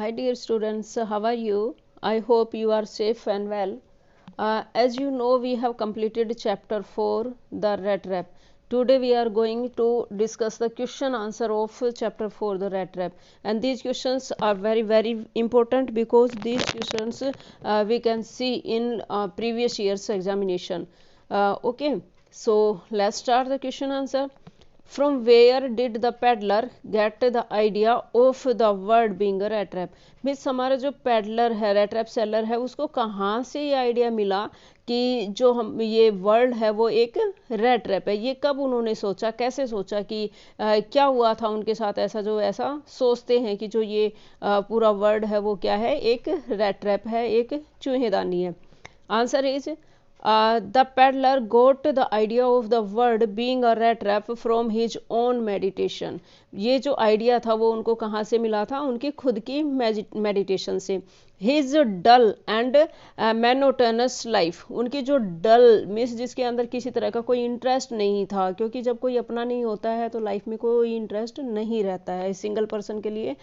Hi dear students, how are you? I hope you are safe and well. As you know, we have completed chapter 4, the rat trap. Today we are going to discuss the question answer of chapter 4, the rat trap. And these questions are very important because these questions we can see in previous year's examination. Okay, so let's start the question answer. From where did the peddler get the idea of the word being a rat trap? Means हमारा जो peddler है, rate trap seller है, उसको कहाँ से ये idea मिला कि जो हम ये वर्ड है वो एक रेट ट्रैप है? ये कब उन्होंने सोचा, कैसे सोचा कि क्या हुआ था उनके साथ ऐसा जो ऐसा सोचते हैं कि जो ये पूरा वर्ड है वो क्या है, एक रेट ट्रैप है, एक चूहेदानी है. Answer is the peddler got the idea of the word being a rat trap from his own meditation. ये जो आइडिया था वो उनको कहाँ से मिला था? उनकी खुद की मेडिटेशन से. His dull and monotonous life, उनकी जो डल मीन्स जिसके अंदर किसी तरह का कोई इंटरेस्ट नहीं था, क्योंकि जब कोई अपना नहीं होता है तो लाइफ में कोई इंटरेस्ट नहीं रहता है. सिंगल पर्सन के लिए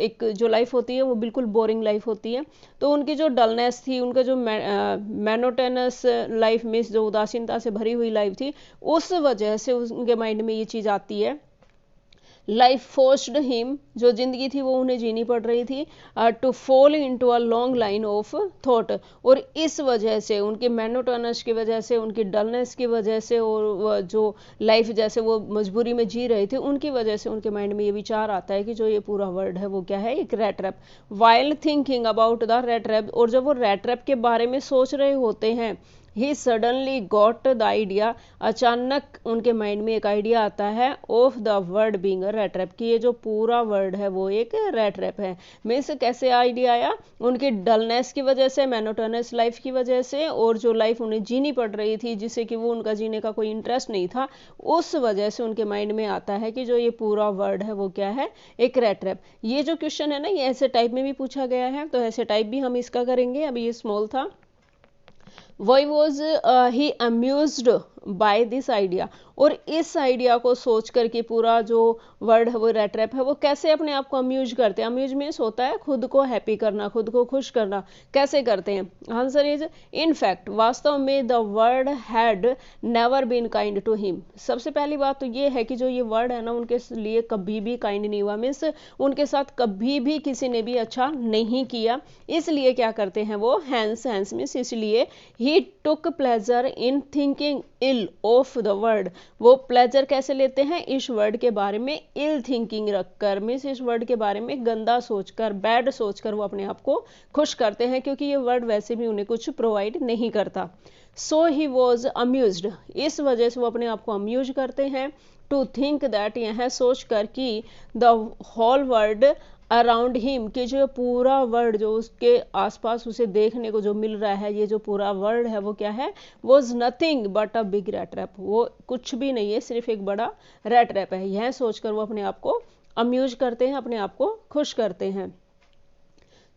एक जो लाइफ होती है वो बिल्कुल बोरिंग लाइफ होती है. तो उनकी जो डलनेस थी, उनका जो मोनोटोनस लाइफ मीन्स जो उदासीनता से भरी हुई लाइफ थी, उस वजह से उनके माइंड में ये चीज़ आती है. लाइफ फोर्स्ड हिम, जो जिंदगी थी वो उन्हें जीनी पड़ रही थी, to fall into a long line of thought. और इस वजह से उनके मोनोटोनस की वजह से, उनकी डलनेस की वजह से, और जो लाइफ जैसे वो मजबूरी में जी रहे थे उनकी वजह से उनके माइंड में ये विचार आता है कि जो ये पूरा वर्ड है वो क्या है, एक rate trap. While thinking about the rate trap, और जब वो रेट ट्रैप के बारे में सोच रहे होते हैं, he suddenly got the idea, अचानक उनके माइंड में एक आइडिया आता है of the word being a rate trap, कि ये जो पूरा वर्ड है वो एक रेट ट्रैप है. मीन्स कैसे आइडिया आया? उनकी डलनेस की वजह से, मोनोटोनस लाइफ की वजह से, और जो लाइफ उन्हें जीनी पड़ रही थी जिससे कि वो उनका जीने का कोई इंटरेस्ट नहीं था, उस वजह से उनके माइंड में आता है कि जो ये पूरा वर्ड है वो क्या है, एक रेट ट्रैप. ये जो क्वेश्चन है ना, ये ऐसे टाइप में भी पूछा गया है, तो ऐसे टाइप भी हम इसका करेंगे. अभी ये स्मॉल था. Why was he amused by this idea? और इस आइडिया को सोच कर के पूरा जो वर्ड है वो रेट ट्रैप है, वो कैसे अपने आप को अम्यूज करते हैं? अम्यूज मीन्स होता है खुद को हैप्पी करना, खुद को खुश करना. कैसे करते हैं? आंसर इज इन फैक्ट, वास्तव में the world had never been kind to him. सबसे पहली बात तो ये है कि जो ये वर्ड है ना, उनके लिए कभी भी काइंड नहीं हुआ. मीन्स उनके साथ कभी भी किसी ने भी अच्छा नहीं किया. इसलिए क्या करते हैं वो? हैंस मीन्स इसलिए. He took pleasure in thinking ill of the word. वो प्लेजर कैसे लेते हैं? इस वर्ड के बारे में इल थिंकिंग रखकर, मीन्स इस वर्ड के बारे में गंदा सोचकर, बैड सोचकर वो अपने आप को खुश करते हैं, क्योंकि ये वर्ड वैसे भी उन्हें कुछ प्रोवाइड नहीं करता. सो ही वॉज अम्यूज्ड, इस वजह से वो अपने आप को अम्यूज करते हैं. टू थिंक दैट, यह सोच कर कि the whole world around him, कि जो पूरा वर्ड जो उसके आसपास उसे देखने को जो मिल रहा है, ये जो पूरा वर्ड है वो क्या है, was nothing but a big rate trap. वो कुछ भी नहीं है, सिर्फ एक बड़ा रेट ट्रैप है. यह सोचकर वो अपने आप को अम्यूज करते हैं, अपने आप को खुश करते हैं.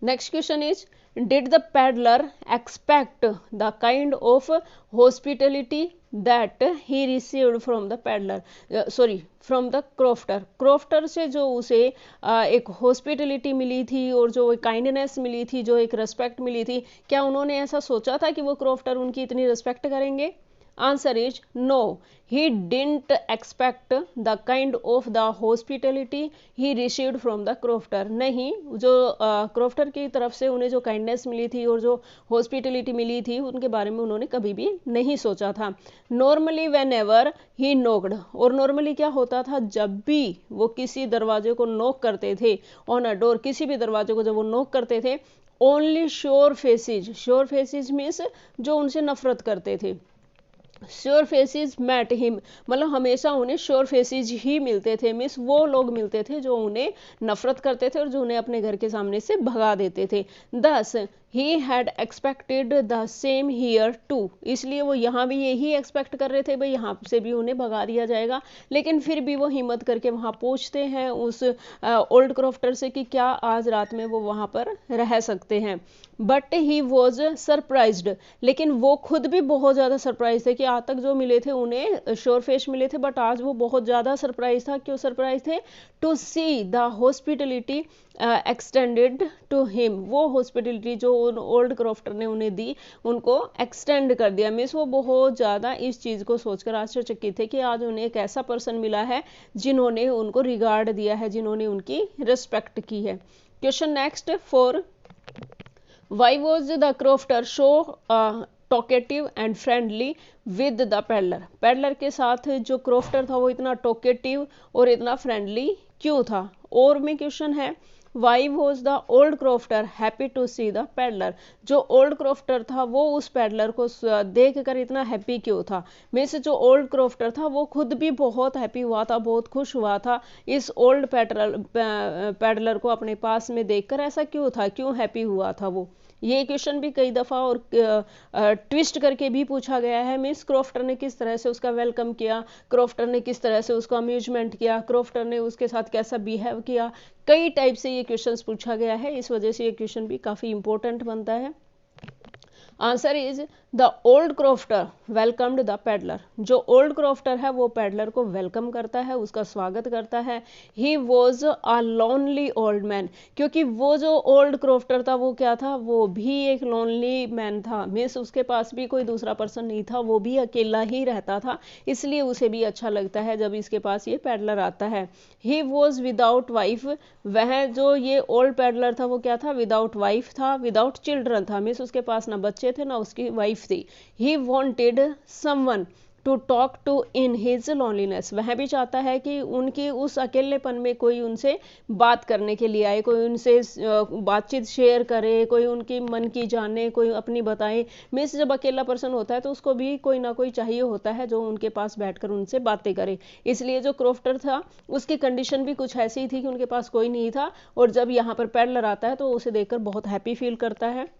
Next question is, did the peddler expect the kind of hospitality that he received from the peddler, sorry from the crofter. Crofter से जो उसे एक हॉस्पिटलिटी मिली थी और जो काइंडनेस मिली थी, जो एक रिस्पेक्ट मिली थी, क्या उन्होंने ऐसा सोचा था कि वो क्रोफ्टर उनकी इतनी रिस्पेक्ट करेंगे? Answer is no, he didn't expect the kind of the hospitality he received from the crofter. नहीं, जो क्रोफ्टर की तरफ से उन्हें जो काइंडनेस मिली थी और जो हॉस्पिटलिटी मिली थी, उनके बारे में उन्होंने कभी भी नहीं सोचा था. नॉर्मली वेन एवर ही नोक्ड, और नॉर्मली क्या होता था, जब भी वो किसी दरवाजे को नोक करते थे, ऑन अ डोर, किसी भी दरवाजे को जब वो नोक करते थे, ओनली श्योर फेसिज मीन्स जो उनसे नफरत करते थे, श्योर फेसिस मैट हिम, मतलब हमेशा उन्हें श्योर फेसिस ही मिलते थे. मीन्स वो लोग मिलते थे जो उन्हें नफरत करते थे और जो उन्हें अपने घर के सामने से भगा देते थे. Thus he had expected the same here too, इसलिए वो यहाँ भी यही एक्सपेक्ट कर रहे थे भाई यहाँ से भी उन्हें भगा दिया जाएगा, लेकिन फिर भी वो हिम्मत करके वहाँ पूछते हैं उस ओल्ड क्रॉफ्टर से कि क्या आज रात में वो वहाँ पर रह सकते हैं। बट ही वॉज सरप्राइज्ड, लेकिन वो खुद भी बहुत ज़्यादा सरप्राइज थे कि आज तक जो मिले थे उन्हें श्योर फेस मिले थे, बट आज वो बहुत ज़्यादा सरप्राइज था। क्यों सरप्राइज थे? To see the hospitality extended to him, वो हॉस्पिटलिटी जो उन ओल्ड क्रॉफ्टर ने उन्हें दी उनको एक्सटेंड कर दिया। मीन्स वो बहुत ज़्यादा इस चीज़ को सोचकर आश्चर्यचकित थे कि आज उन्हें एक ऐसा पर्सन मिला है जिन्होंने उनको रिगार्ड दिया है, जिन्होंने उनकी रिस्पेक्ट की है। Question next 4, Y was the crofter show talkative and friendly with the peddler, peddler के साथ जो क्रॉफ्टर था वो इतना टॉकेटिव और इतना फ्रेंडली क्यों था? और में क्वेश्चन है why was the old crofter happy to see the peddler, जो ओल्ड क्रॉफ्टर था वो उस पैडलर को देख कर इतना हैप्पी क्यों था? मीन्स जो ओल्ड क्रॉफ्टर था वो खुद भी बहुत हैप्पी हुआ था, बहुत खुश हुआ था इस ओल्ड पैडलर को अपने पास में देखकर। ऐसा क्यों था, क्यों हैप्पी हुआ था वो? ये क्वेश्चन भी कई दफ़ा और ट्विस्ट करके भी पूछा गया है। मीन्स क्रॉफ्टर ने किस तरह से उसका वेलकम किया, क्रॉफ्टर ने किस तरह से उसका अम्यूजमेंट किया, क्रॉफ्टर ने उसके साथ कैसा बिहेव किया, कई टाइप से ये क्वेश्चंस पूछा गया है। इस वजह से ये क्वेश्चन भी काफ़ी इंपॉर्टेंट बनता है। Answer is the old crofter welcomed the peddler, जो ओल्ड क्रॉफ्टर है वो पैडलर को वेलकम करता है, उसका स्वागत करता है। He was a lonely old man, क्योंकि वो जो ओल्ड क्रॉफ्टर था वो क्या था, वो भी एक लोनली मैन था। मीन्स उसके पास भी कोई दूसरा पर्सन नहीं था, वो भी अकेला ही रहता था, इसलिए उसे भी अच्छा लगता है जब इसके पास ये पैडलर आता है। ही वॉज विदाउट वाइफ, वह जो ये ओल्ड पैडलर था वो क्या था, विदाउट वाइफ था, विदाउट चिल्ड्रन था। मीन्स उसके पास ना बच्चे थे ना उसकी वाइफ थी। He wanted someone to talk to in his loneliness, वह भी चाहता है कि उनकी उस अकेलेपन में कोई उनसे बात करने के लिए आए, कोई उनसे बातचीत शेयर करे, कोई उनकी मन की जाने, कोई अपनी बताए। मीन्स जब अकेला पर्सन होता है तो उसको भी कोई ना कोई चाहिए होता है जो उनके पास बैठकर उनसे बातें करे। इसलिए जो क्रॉफ्टर था उसकी कंडीशन भी कुछ ऐसी ही थी कि उनके पास कोई नहीं था, और जब यहाँ पर पैडलर आता है तो उसे देखकर बहुत हैप्पी फील करता है।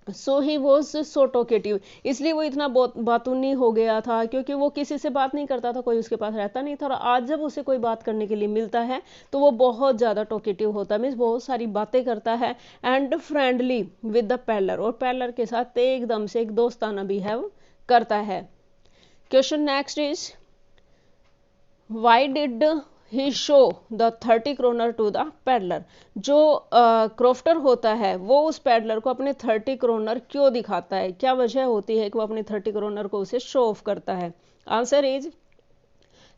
सो ही वॉज सो टॉकेटिव, इसलिए वो इतना बातूनी हो गया था क्योंकि वो किसी से बात नहीं करता था, कोई उसके पास रहता नहीं था, और आज जब उसे कोई बात करने के लिए मिलता है तो वो बहुत ज़्यादा टॉकेटिव होता है। मीन्स बहुत सारी बातें करता है। And friendly with the peddler, और पैडलर के साथ एकदम से एक दोस्ताना बिहेव करता है। Question next is why did he show the 30 kroner to the peddler, जो क्रॉफ्टर होता है वो उस पैडलर को अपने 30 क्रोनर क्यों दिखाता है, क्या वजह होती है कि वो अपने 30 क्रोनर को उसे शो ऑफ करता है? Answer is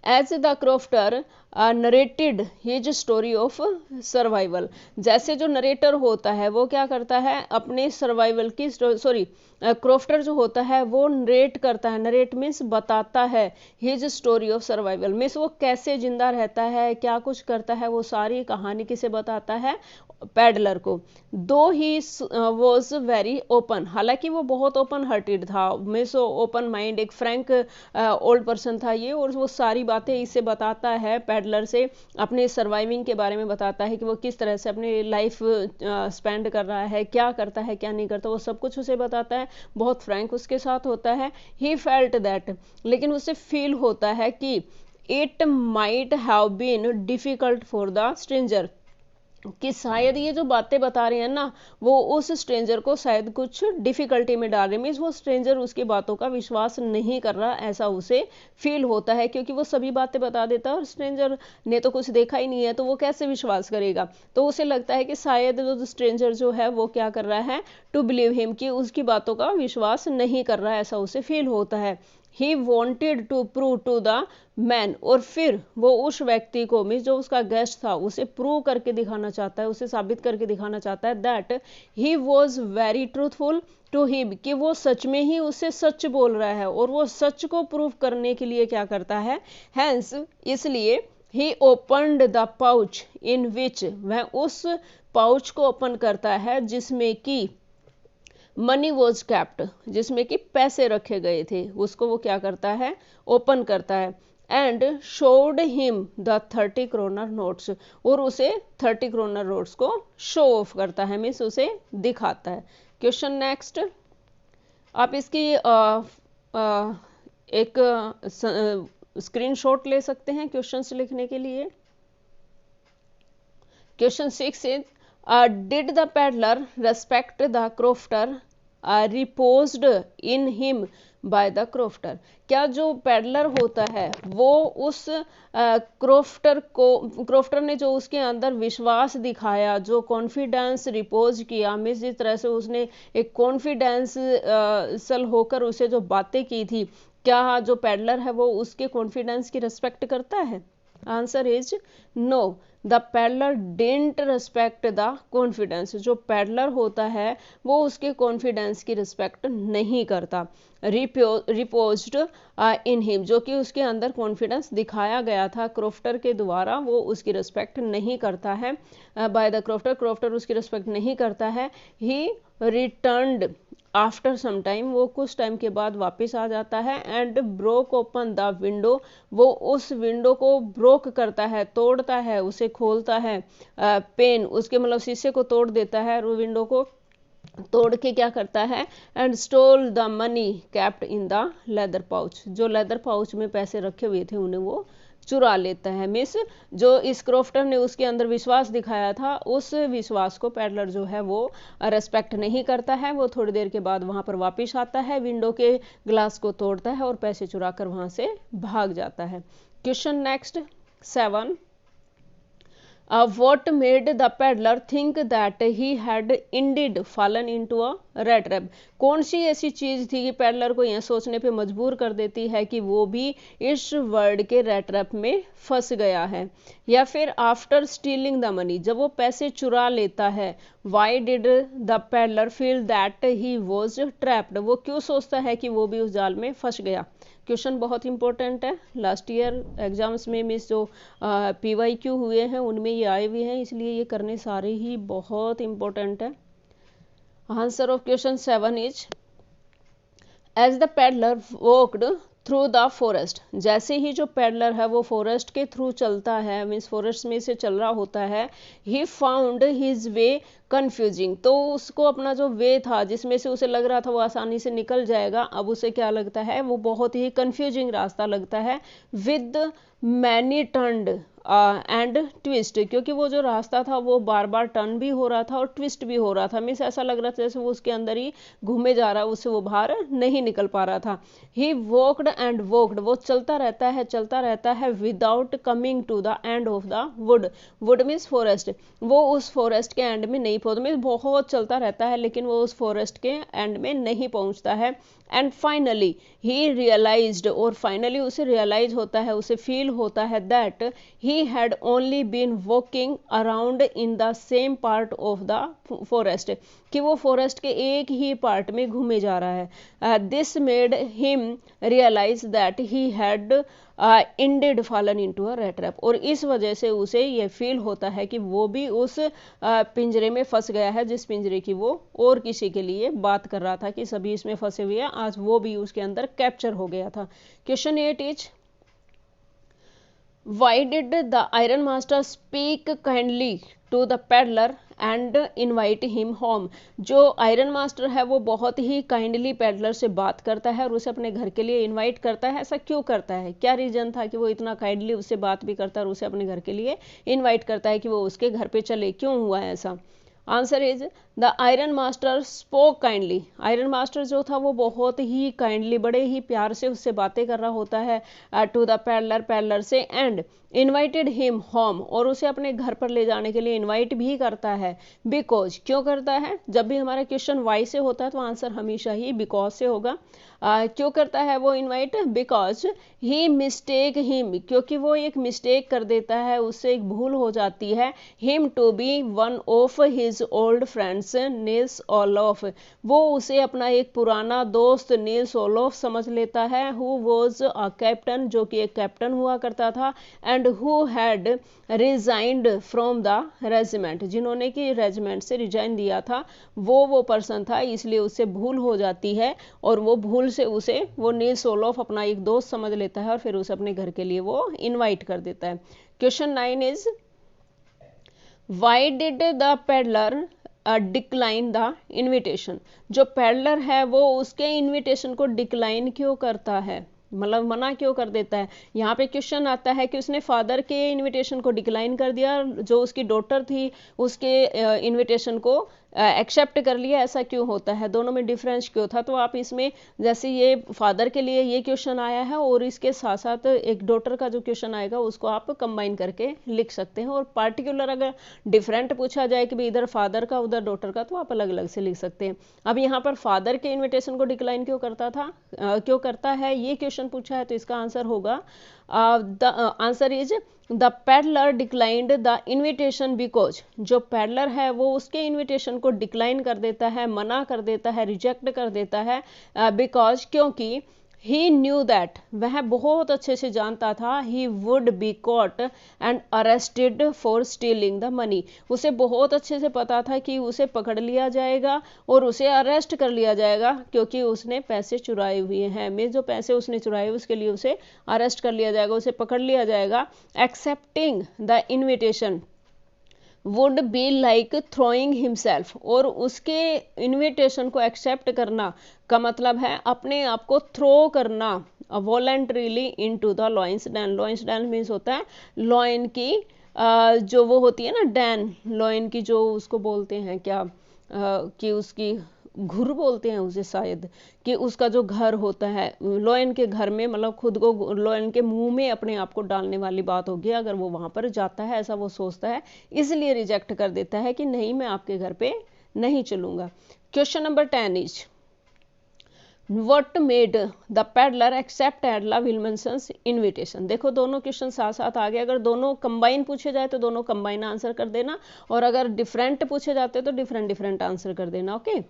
as the crofter narrated his story of survival, जैसे जो नरेटर होता है वो क्या करता है, अपने सर्वाइवल की सॉरी क्रॉफ्टर जो होता है वो नरेट करता है, नरेट मीन्स बताता है, his story of survival means वो कैसे जिंदा रहता है, क्या कुछ करता है, वो सारी कहानी किसे बताता है, पैडलर को। दो ही वॉज वेरी ओपन, हालांकि वो बहुत ओपन हार्टेड था, मीन्स ओपन माइंड, एक फ्रैंक ओल्ड पर्सन था ये, और वो सारी बातें इससे बताता है, पैडलर से अपने सर्वाइविंग के बारे में बताता है कि वो किस तरह से अपनी लाइफ स्पेंड कर रहा है, क्या करता है क्या नहीं करता, वो सब कुछ उसे बताता है, बहुत फ्रैंक उसके साथ होता है। ही फेल्ट दैट, लेकिन उसे फील होता है कि it might have been difficult for the stranger, कि शायद ये जो बातें बता रहे हैं ना वो उस स्ट्रेंजर को शायद कुछ डिफिकल्टी में डाल रहे, मीन्स वो स्ट्रेंजर उसकी बातों का विश्वास नहीं कर रहा, ऐसा उसे फील होता है, क्योंकि वो सभी बातें बता देता है और स्ट्रेंजर ने तो कुछ देखा ही नहीं है तो वो कैसे विश्वास करेगा। तो उसे लगता है कि शायद जो स्ट्रेंजर जो है वो क्या कर रहा है, टू बिलीव हिम, कि उसकी बातों का विश्वास नहीं कर रहा है, ऐसा उसे फील होता है। He wanted to prove to the man, और फिर वो उस व्यक्ति को, मीन्स जो उसका गेस्ट था, उसे प्रूव करके दिखाना चाहता है, उसे साबित करके दिखाना चाहता है that he was very truthful to him, कि वो सच में ही उससे सच बोल रहा है, और वो सच को प्रूव करने के लिए क्या करता है, हैंस इसलिए ही ओपनड द पाउच इन विच, वह उस पाउच को ओपन करता है जिसमें कि मनी वॉज कैप्ट, जिसमें कि पैसे रखे गए थे, उसको वो क्या करता है, ओपन करता है। And showed him the 30 kroner notes, और उसे 30 क्रोनर नोट्स को शो ऑफ करता है, मीन्स उसे दिखाता है। क्वेश्चन नेक्स्ट, आप इसकी एक स्क्रीनशॉट ले सकते हैं क्वेश्चंस लिखने के लिए। Question 6 is, did the peddler respect the crofter reposed in him by the crofter. क्या जो पेडलर होता है वो उस क्रोफ्टर ने जो उसके अंदर विश्वास दिखाया, जो कॉन्फिडेंस रिपोज किया, मीन्स जिस तरह से उसने एक कॉन्फिडेंस सल होकर उसे जो बातें की थी, क्या जो पेडलर है वो उसके कॉन्फिडेंस की रिस्पेक्ट करता है? Answer is no, the peddler didn't respect the confidence. जो पेडलर होता है वो उसके कॉन्फिडेंस की रिस्पेक्ट नहीं करता। रिपोज्ड इन हिम, जो कि उसके अंदर कॉन्फिडेंस दिखाया गया था क्रोफ्टर के द्वारा, वो उसकी रिस्पेक्ट नहीं करता है। बाय द क्रोफ्टर उसकी रिस्पेक्ट नहीं करता है। He returned after some time, वो कुछ टाइम के बाद वापस आ जाता है। And broke open the window, वो उस विंडो को ब्रोक करता है, तोड़ता है, उसे खोलता है। पेन, उसके मतलब शीशे को तोड़ देता है, और विंडो को तोड़ के क्या करता है, and stole the money kept in the leather pouch, जो लेदर पाउच में पैसे रखे हुए थे उन्हें वो चुरा लेता है। मिस जो इस क्रोफ्टर ने उसके अंदर विश्वास दिखाया था, उस विश्वास को पेडलर जो है वो रेस्पेक्ट नहीं करता है। वो थोड़ी देर के बाद वहां पर वापस आता है, विंडो के ग्लास को तोड़ता है और पैसे चुरा कर वहां से भाग जाता है। Question next 7, what made the peddler think that he had indeed fallen into a rat trap? कौन सी ऐसी चीज थी कि पेडलर को यह सोचने पे मजबूर कर देती है कि वो भी इस वर्ड के रैट ट्रैप में फंस गया है? या फिर आफ्टर स्टीलिंग द मनी, जब वो पैसे चुरा लेता है, why did the peddler feel that he was trapped, वो क्यों सोचता है कि वो भी उस जाल में फंस गया? क्वेश्चन बहुत इंपॉर्टेंट है, लास्ट ईयर एग्जाम्स में मिस जो PYQ हुए हैं उनमें ये आए हुए हैं, इसलिए ये करने सारे ही बहुत इंपॉर्टेंट है। Answer of question 7 is, as the peddler walked through the forest, जैसे ही जो पेडलर है वो फॉरेस्ट के थ्रू चलता है, मीन्स फॉरेस्ट में से चल रहा होता है, he found his way confusing, तो उसको अपना जो वे था जिसमें से उसे लग रहा था वो आसानी से निकल जाएगा, अब उसे क्या लगता है, वो बहुत ही कंफ्यूजिंग रास्ता लगता है। With many turned and twist, क्योंकि वो जो रास्ता था वो बार बार टर्न भी हो रहा था और ट्विस्ट भी हो रहा था, मीन्स ऐसा लग रहा था जैसे वो उसके अंदर ही घूमे जा रहा है, उससे वो बाहर नहीं निकल पा रहा था। ही वॉकड एंड वॉकड, वो चलता रहता है without coming to the end of the wood, wood means forest, वो उस फॉरेस्ट के एंड में नहीं पहुंचता, मीन्स बहुत चलता रहता है लेकिन वो उस फॉरेस्ट के एंड में नहीं पहुंचता है। एंड फाइनली ही रियलाइज्ड, और फाइनली उसे रियलाइज होता है, उसे फील होता है that he had only been walking around in the same part of the forest, कि वो फॉरेस्ट के एक ही पार्ट में घूमे जा रहा है। This made him realize that he had indeed fallen into a rat trap, और इस वजह से उसे ये फील होता है कि वो भी उस पिंजरे में फंस गया है जिस पिंजरे की वो और किसी के लिए बात कर रहा था कि सभी इसमें फंसे हुए हैं, आज वो भी उसके अंदर कैप्चर हो गया था। Question 8 is, why did the iron master speak kindly to the peddler and invite him home? जो आयरन मास्टर है वो बहुत ही काइंडली पेडलर से बात करता है और उसे अपने घर के लिए इनवाइट करता है। ऐसा क्यों करता है, क्या रीजन था कि वो इतना काइंडली उससे बात भी करता है और उसे अपने घर के लिए इनवाइट करता है कि वो उसके घर पे चले, क्यों हुआ है ऐसा? Answer is, the iron master spoke kindly, iron master जो था वो बहुत ही काइंडली, बड़े ही प्यार से उससे बातें कर रहा होता है टू द पेडलर, पेडलर से, एंड इन्वाइटेड हिम होम, और उसे अपने घर पर ले जाने के लिए इन्वाइट भी करता है। बिकॉज, क्यों करता है? जब भी हमारा क्वेश्चन वाई से होता है तो आंसर हमेशा ही बिकॉज से होगा। क्यों करता है वो invite? Because he mistake him, क्योंकि वो एक मिस्टेक कर देता है, उससे एक भूल हो जाती है, him to be one of his old friends Nils Olof, वो उसे अपना एक पुराना दोस्त नील्स ओलोफ समझ लेता है, हु वॉज अ कैप्टन, जो कि एक कैप्टन हुआ करता था, and who had resigned from the regiment, जिन्होंने कि रेजिमेंट से रिजाइन दिया था, वो पर्सन था, इसलिए उससे भूल हो जाती है और वो भूल से उसे वो नील्स ओलोफ अपना एक दोस्त समझ लेता है और फिर उसे अपने घर के लिए वो इनवाइट कर देता है। Question 9 is, why did the peddler decline the invitation. जो पेडलर है वो उसके इनविटेशन को डिक्लाइन क्यों करता है, मतलब मना क्यों कर देता है। यहाँ पे क्वेश्चन आता है कि उसने फादर के इनविटेशन को डिक्लाइन कर दिया, जो उसकी डॉटर थी उसके इनविटेशन को एक्सेप्ट कर लिया, ऐसा क्यों होता है, दोनों में डिफरेंस क्यों था। तो आप इसमें जैसे ये फादर के लिए ये क्वेश्चन आया है और इसके साथ साथ एक डॉटर का जो क्वेश्चन आएगा उसको आप कंबाइन करके लिख सकते हैं। और पार्टिकुलर अगर डिफरेंट पूछा जाए कि भी इधर फादर का उधर डॉटर का, तो आप अलग अलग से लिख सकते हैं। अब यहाँ पर फादर के इन्विटेशन को डिक्लाइन क्यों करता था, क्यों करता है, ये क्वेश्चन पूछा है, तो इसका आंसर होगा the answer is the peddler declined the invitation because. जो पेडलर है वो उसके इन्विटेशन को डिक्लाइन कर देता है, मना कर देता है, रिजेक्ट कर देता है, बिकॉज क्योंकि ही न्यू दैट, वह बहुत अच्छे से जानता था, he would be caught and arrested for stealing the money. उसे बहुत अच्छे से पता था कि उसे पकड़ लिया जाएगा और उसे अरेस्ट कर लिया जाएगा क्योंकि उसने पैसे चुराए हुए हैं। में जो पैसे उसने चुराए उसके लिए उसे अरेस्ट कर लिया जाएगा, उसे पकड़ लिया जाएगा। Accepting the invitation would be like throwing himself, और उसके इन्विटेशन को एक्सेप्ट करना का मतलब है अपने आप को थ्रो करना voluntarily into the lion's Dan. Lion's Dan means होता है लॉइन की जो वो होती है ना डैन, लॉइन की जो उसको बोलते हैं क्या, कि उसकी घुर बोलते हैं उसे शायद, कि उसका जो घर होता है लॉयन के घर में, मतलब खुद को लॉयन के मुंह में अपने आप को डालने वाली बात होगी अगर वो वहां पर जाता है, ऐसा वो सोचता है, इसलिए रिजेक्ट कर देता है कि नहीं मैं आपके घर पे नहीं चलूंगा। Question number 10 is What made the peddler accept Edla Willmansson's invitation. देखो दोनों क्वेश्चन साथ साथ आ गए, अगर दोनों कंबाइन पूछे जाए तो दोनों कंबाइन आंसर कर देना, और अगर डिफरेंट पूछे जाते तो डिफरेंट डिफरेंट आंसर कर देना। Okay,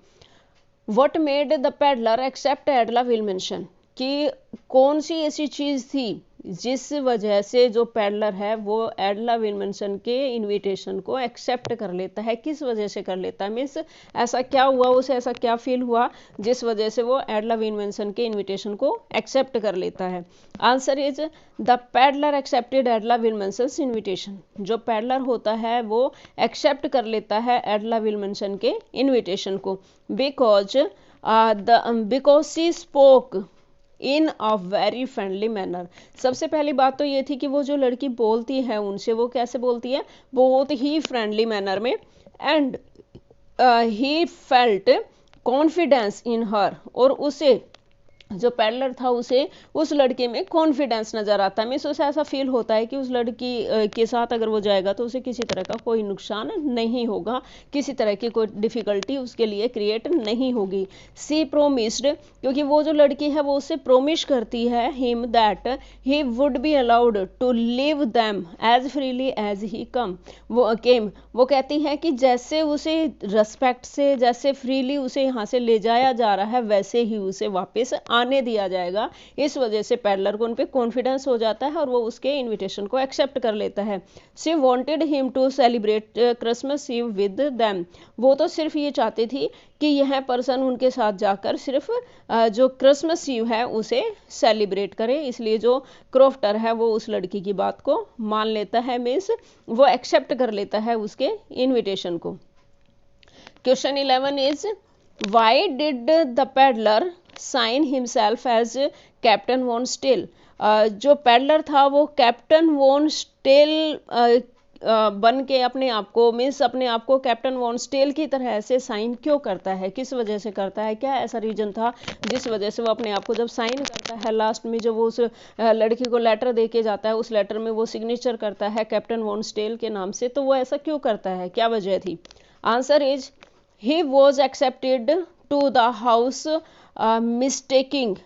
What made the peddler accept एडला विल्मसन, कि कौन सी ऐसी चीज थी जिस वजह से जो पेडलर है वो एडला विल्मसन के इनविटेशन को एक्सेप्ट कर लेता है, किस वजह से कर लेता है, मीन्स ऐसा क्या हुआ, उसे ऐसा क्या फील हुआ जिस वजह से वो एडला विल्मसन के इनविटेशन को एक्सेप्ट कर लेता है। Answer is the peddler accepted Edla Willmansson's invitation. जो पेडलर होता है वो एक्सेप्ट कर लेता है एडला विल्मसन के इनविटेशन को, because she spoke in a very friendly manner. सबसे पहली बात तो ये थी कि वो जो लड़की बोलती है उनसे वो कैसे बोलती है, बहुत ही फ्रेंडली मैनर में, and he felt confidence in her, और उसे जो पेडलर था उसे उस लड़के में कॉन्फिडेंस नजर आता है, मीन्स उसे ऐसा फील होता है कि उस लड़की के साथ अगर वो जाएगा तो उसे किसी तरह का कोई नुकसान नहीं होगा, किसी तरह की कोई डिफिकल्टी उसके लिए क्रिएट नहीं होगी। सी प्रोमिस्ड, क्योंकि वो जो लड़की है वो उससे प्रोमिस करती है him that he would be allowed to live them as freely as he come वो केम। वो कहती है कि जैसे उसे रेस्पेक्ट से, जैसे फ्रीली उसे यहाँ से ले जाया जा रहा है वैसे ही उसे वापस आने दिया जाएगा। इस वजह से पेडलर को उन पे कॉन्फिडेंस हो जाता है और वो उसके इनविटेशन को एक्सेप्ट कर लेता है। She wanted him to celebrate Christmas Eve with them. वो तो सिर्फ ये चाहती थी कि यह पर्सन उनके साथ जाकर सिर्फ जो क्रिसमस ईव है उसे सेलिब्रेट करे, इसलिए जो क्रॉफ्टर है वो उस लड़की की बात को मान लेता है, मीन्स वो एक्सेप्ट कर लेता है उसके इनविटेशन को। Question 11 is why did the peddler sign himself as captain von Stahle. जो पेडलर था वो कैप्टन वॉन स्टेल बन के अपने आप को, मीन्स अपने आप को कैप्टन वॉन स्टेल की तरह से साइन क्यों करता है, किस वजह से करता है, क्या ऐसा रीजन था जिस वजह से वो अपने आप को जब साइन करता है, लास्ट में जब वो उस लड़की को लेटर दे के जाता है उस लेटर में वो सिग्नेचर करता है कैप्टन वॉन स्टेल के नाम से, तो वो ऐसा क्यों करता है, क्या वजह थी। Answer is he was accepted to the house mistaking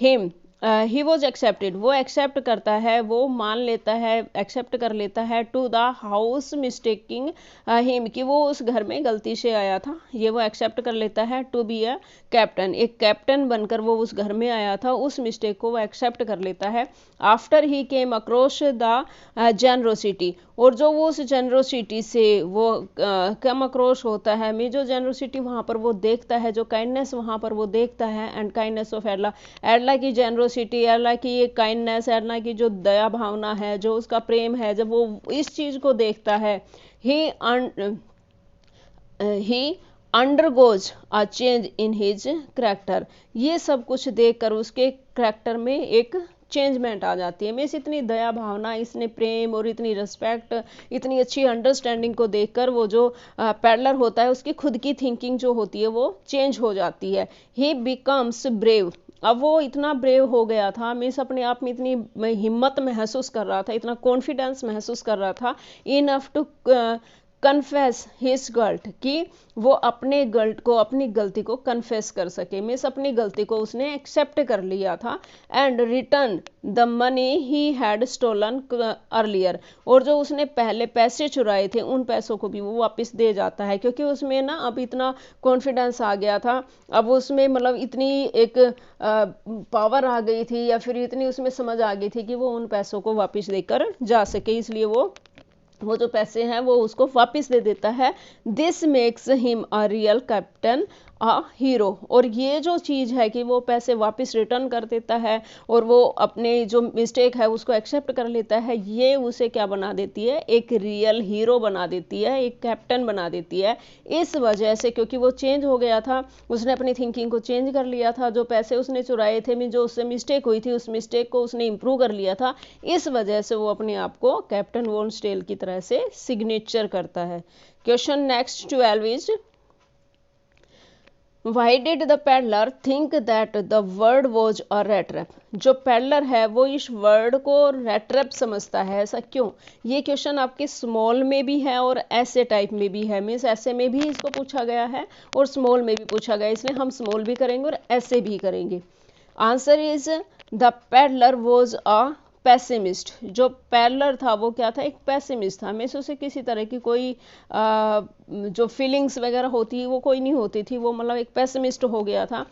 him. He was accepted, वो एक्सेप्ट करता है, वो मान लेता है, एक्सेप्ट कर लेता है, to the house mistaking him, कि वो उस घर में गलती से आया था, ये वो एक्सेप्ट कर लेता है। टू बी अ कैप्टन, एक कैप्टन बनकर वो उस घर में आया था, उस मिस्टेक को वो एक्सेप्ट कर लेता है। After he came across the generosity, और जो वो उस जेनरोसिटी से वो कम अक्रॉस होता है, मैं जो जेनरोसिटी वहाँ पर वो देखता है, जो काइंडनेस वहाँ पर वो देखता है, एंड काइंडनेस ऑफ एडला, एडला की जेनरोसिटी, एडला की ये काइंडनेस, एडला की जो दया भावना है, जो उसका प्रेम है, जब वो इस चीज़ को देखता है, he undergoes a change in his character. ये सब कुछ देखकर उसके करेक्टर में एक चेंजमेंट आ जाती है। मीन्स इतनी दया भावना, इसने प्रेम और इतनी रिस्पेक्ट, इतनी अच्छी अंडरस्टैंडिंग को देखकर वो जो पैडलर होता है उसकी खुद की थिंकिंग जो होती है वो चेंज हो जाती है। ही बिकम्स ब्रेव। अब वो इतना ब्रेव हो गया था, मीन्स अपने आप में इतनी हिम्मत महसूस कर रहा था, इतना कॉन्फिडेंस महसूस कर रहा था, इनफ टू कन्फेस हिज गल्ट, कि वो अपने गल्ट को, अपनी गलती को कन्फेस कर सके। मीन्स अपनी गलती को उसने एक्सेप्ट कर लिया था। And return the money he had stolen earlier, और जो उसने पहले पैसे चुराए थे उन पैसों को भी वो वापस दे जाता है, क्योंकि उसमें ना अब इतना कॉन्फिडेंस आ गया था, अब उसमें मतलब इतनी एक पावर आ गई थी, या फिर इतनी उसमें समझ आ गई थी कि वो उन पैसों को वापस देकर जा सके, इसलिए वो जो पैसे हैं वो उसको वापस दे देता है। This makes him a real captain a hero, और ये जो चीज़ है कि वो पैसे वापस रिटर्न कर देता है और वो अपने जो मिस्टेक है उसको एक्सेप्ट कर लेता है, ये उसे क्या बना देती है, एक रियल हीरो बना देती है, एक कैप्टन बना देती है। इस वजह से, क्योंकि वो चेंज हो गया था, उसने अपनी थिंकिंग को चेंज कर लिया था, जो पैसे उसने चुराए थे, जो उससे मिस्टेक हुई थी उस मिस्टेक को उसने इम्प्रूव कर लिया था, इस वजह से वो अपने आप को कैप्टन वॉन स्टेल की तरह से सिग्नेचर करता है। Question next 12 is, Why did the peddler think that the word was a rat trap? जो पेडलर है वो इस वर्ड को रेट ट्रैप समझता है, ऐसा क्यों? ये क्वेश्चन आपके स्मॉल में भी है और ऐसे टाइप में भी है। मीन्स ऐसे में भी इसको पूछा गया है और स्मॉल में भी पूछा गया, इसलिए हम स्मॉल भी करेंगे और ऐसे भी करेंगे। Answer is the peddler was a pessimist. जो पैडलर था वो क्या था, एक पैसिमिस्ट था। मीन्स उसे किसी तरह की कोई जो फीलिंग्स वगैरह होती है वो कोई नहीं होती थी, वो मतलब एक पैसिमिस्ट हो गया था।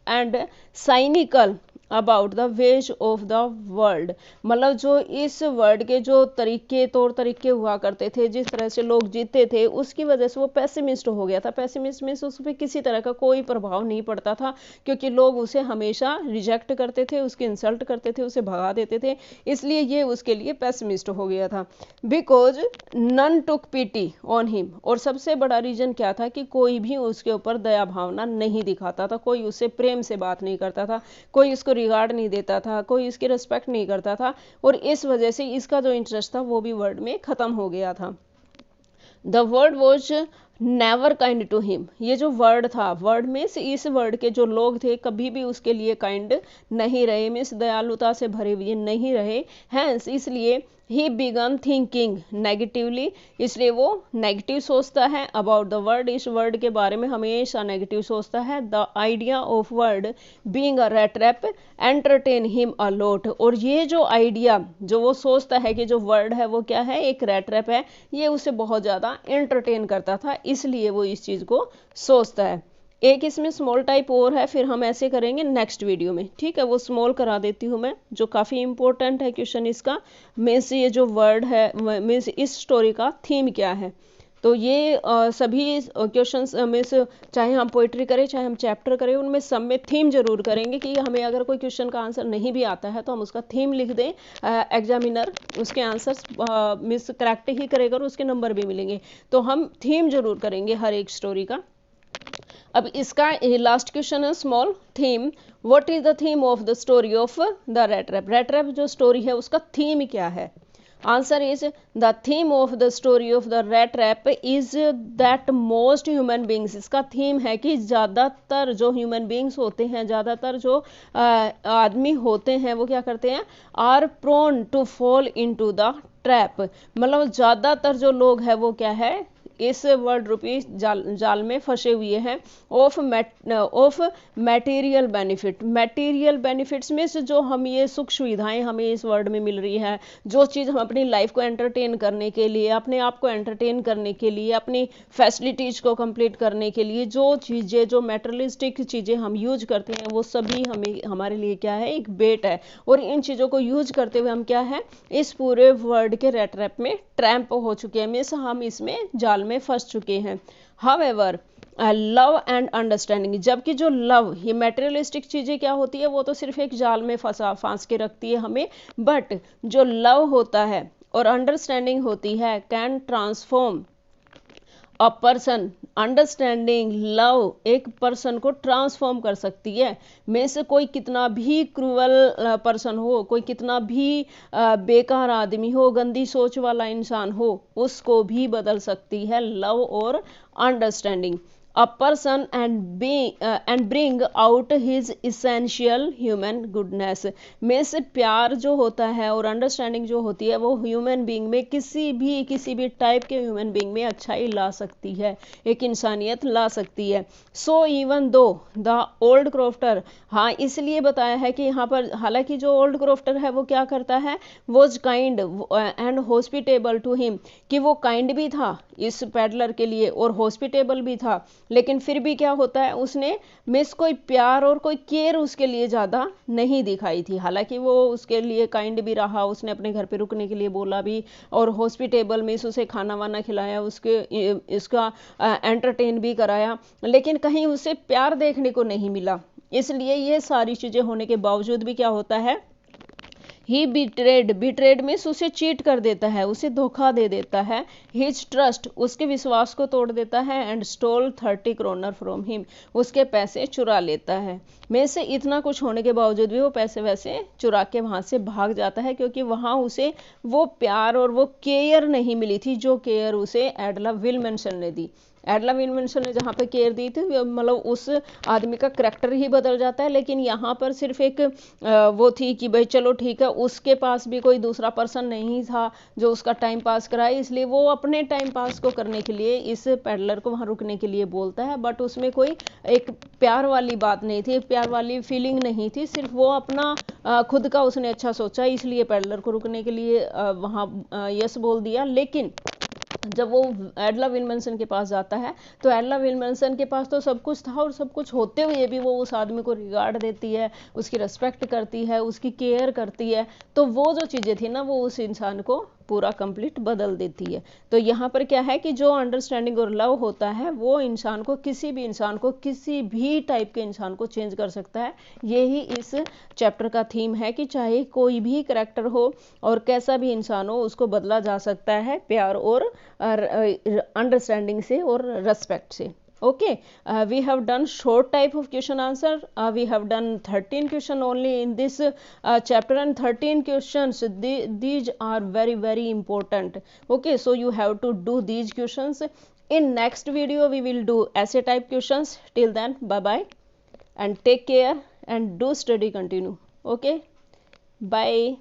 And cynical about the ways of the world, मतलब जो इस वर्ल्ड के जो तौर तरीके हुआ करते थे, जिस तरह से लोग जीते थे, उसकी वजह से वो पैसिमिस्ट हो गया था। पैसिमिस्ट मीन्स उस पर किसी तरह का कोई प्रभाव नहीं पड़ता था, क्योंकि लोग उसे हमेशा रिजेक्ट करते थे, उसकी इंसल्ट करते थे, उसे भगा देते थे, इसलिए ये उसके लिए पैसिमिस्ट हो गया था। Because none took pity on him, और सबसे बड़ा रीजन क्या था कि कोई भी उसके ऊपर दया भावना नहीं दिखाता था, कोई उससे प्रेम से बात नहीं करता था, कोई उसको रिगार्ड नहीं देता था, कोई इसकी रिस्पेक्ट नहीं करता था, और इस वजह से इसका जो इंटरेस्ट था वो भी वर्ड में खत्म हो गया था। The word was never kind to him, ये जो वर्ड था, वर्ड में से इस वर्ड के जो लोग थे कभी भी उसके लिए काइंड नहीं रहे, मीन्स दयालुता से भरे हुए नहीं रहे। हैंस इसलिए ही बिगन थिंकिंग नेगेटिवली, इसलिए वो नेगेटिव सोचता है अबाउट द वर्ड, इस वर्ड के बारे में हमेशा नेगेटिव सोचता है। The idea of word being a rat trap entertain him a lot, और ये जो आइडिया जो वो सोचता है कि जो वर्ड है वो क्या है, एक रैट ट्रैप है, ये उसे बहुत ज़्यादा एंटरटेन करता था, इसलिए वो इस चीज़ को सोचता है। एक इसमें स्मॉल टाइप और है, फिर हम ऐसे करेंगे नेक्स्ट वीडियो में, ठीक है, वो स्मॉल करा देती हूँ मैं, जो काफ़ी इंपॉर्टेंट है क्वेश्चन इसका। मीन्स ये जो वर्ड है, मीन्स इस स्टोरी का थीम क्या है, तो ये सभी क्वेश्चंस मीन्स चाहे हम पोइट्री करें चाहे हम चैप्टर करें, उनमें सब में थीम जरूर करेंगे, कि हमें अगर कोई क्वेश्चन का आंसर नहीं भी आता है तो हम उसका थीम लिख दें, एग्जामिनर उसके आंसर्स मीन्स करेक्ट ही करेगा और उसके नंबर भी मिलेंगे, तो हम थीम जरूर करेंगे हर एक स्टोरी का। अब इसका लास्ट क्वेश्चन है small theme, what is the theme of the story of the rat trap, rat trap जो स्टोरी है उसका थीम क्या है? Answer is the theme of the story of the rat trap is that most human beings, इसका theme है कि ज़्यादातर जो ह्यूमन बींग्स होते हैं, ज़्यादातर जो आदमी होते हैं वो क्या करते हैं, are prone to fall into the trap, मतलब ज़्यादातर जो लोग हैं वो क्या है, इस वर्ल्ड रूपी जाल में फंसे हुए हैं। Of material benefit, material benefits में से जो हम ये सुख सुविधाएं हमें इस वर्ल्ड में मिल रही है, जो चीज़ हम अपनी लाइफ को एंटरटेन करने के लिए, अपने आप को एंटरटेन करने के लिए, अपनी फैसिलिटीज़ को कंप्लीट करने के लिए जो चीज़ें, जो मटेरियलिस्टिक चीज़ें हम यूज करते हैं, वो सभी हमें हमारे लिए क्या है, एक बेट है, और इन चीज़ों को यूज करते हुए हम क्या है, इस पूरे वर्ल्ड के रैट ट्रैप में ट्रैम्प हो चुके हैं, मीन्स हम इसमें जाल में फंस चुके हैं। हाउएवर लव एंड अंडरस्टैंडिंग, जबकि जो लव, ये मटेरियलिस्टिक चीज़ें क्या होती है, वो तो सिर्फ एक जाल में फांस के रखती है हमें, बट जो लव होता है और अंडरस्टैंडिंग होती है can transform a person, understanding, love एक पर्सन को ट्रांसफॉर्म कर सकती है। में से कोई कितना भी क्रूअल पर्सन हो, कोई कितना भी बेकार आदमी हो, गंदी सोच वाला इंसान हो, उसको भी बदल सकती है लव और understanding. A person and bring out his essential human goodness. में से प्यार जो होता है और अंडरस्टैंडिंग जो होती है वो ह्यूमन बीइंग में किसी भी टाइप के ह्यूमन बीइंग में अच्छाई ला सकती है, एक इंसानियत ला सकती है। So even though the old crofter, हाँ इसलिए बताया है कि यहाँ पर हालांकि जो ओल्ड क्रॉफ्टर है वो क्या करता है, was kind and hospitable to him, कि वो काइंड भी था इस पैडलर के लिए और हॉस्पिटेबल भी था, लेकिन फिर भी क्या होता है, उसने मिस कोई प्यार और कोई केयर उसके लिए ज़्यादा नहीं दिखाई थी। हालांकि वो उसके लिए काइंड भी रहा, उसने अपने घर पे रुकने के लिए बोला भी, और हॉस्पिटेबल मिस उसे खाना वाना खिलाया, उसके इसका एंटरटेन भी कराया, लेकिन कहीं उसे प्यार देखने को नहीं मिला। इसलिए ये सारी चीज़ें होने के बावजूद भी क्या होता है, ही बिट्रेड मीन्स उसे चीट कर देता है, उसे धोखा दे देता है। हिज ट्रस्ट, उसके विश्वास को तोड़ देता है। And stole 30 kronor from him, उसके पैसे चुरा लेता है। में से इतना कुछ होने के बावजूद भी वो पैसे वैसे चुरा के वहां से भाग जाता है, क्योंकि वहां उसे वो प्यार और वो केयर नहीं मिली थी जो केयर उसे एडला विल्मनसन ने दी। एडला विल्मनसन ने जहाँ पे केयर दी थी, मतलब उस आदमी का करेक्टर ही बदल जाता है। लेकिन यहाँ पर सिर्फ एक वो थी कि भाई चलो ठीक है, उसके पास भी कोई दूसरा पर्सन नहीं था जो उसका टाइम पास कराए, इसलिए वो अपने टाइम पास को करने के लिए इस पैडलर को वहाँ रुकने के लिए बोलता है। बट उसमें कोई एक प्यार वाली बात नहीं थी, प्यार वाली फीलिंग नहीं थी, सिर्फ वो अपना खुद का उसने अच्छा सोचा, इसलिए पैडलर को रुकने के लिए वहाँ यस बोल दिया। लेकिन जब वो एडला विल्मनसन के पास जाता है तो एडला विल्मनसन के पास तो सब कुछ था, और सब कुछ होते हुए भी वो उस आदमी को रिगार्ड देती है, उसकी रिस्पेक्ट करती है, उसकी केयर करती है। तो वो जो चीज़ें थी ना, वो उस इंसान को पूरा कंप्लीट बदल देती है। तो यहाँ पर क्या है कि जो अंडरस्टैंडिंग और लव होता है वो इंसान को, किसी भी इंसान को, किसी भी टाइप के इंसान को चेंज कर सकता है। यही इस चैप्टर का थीम है कि चाहे कोई भी करेक्टर हो और कैसा भी इंसान हो, उसको बदला जा सकता है प्यार और अंडरस्टैंडिंग से और रेस्पेक्ट से। Okay, we have done short type of question answer. We have done 13 question only in this chapter, and 13 questions, these are very important. Okay, so you have to do these questions. In next video we will do essay type questions. Till then, bye bye and take care and do study continue. Okay, bye.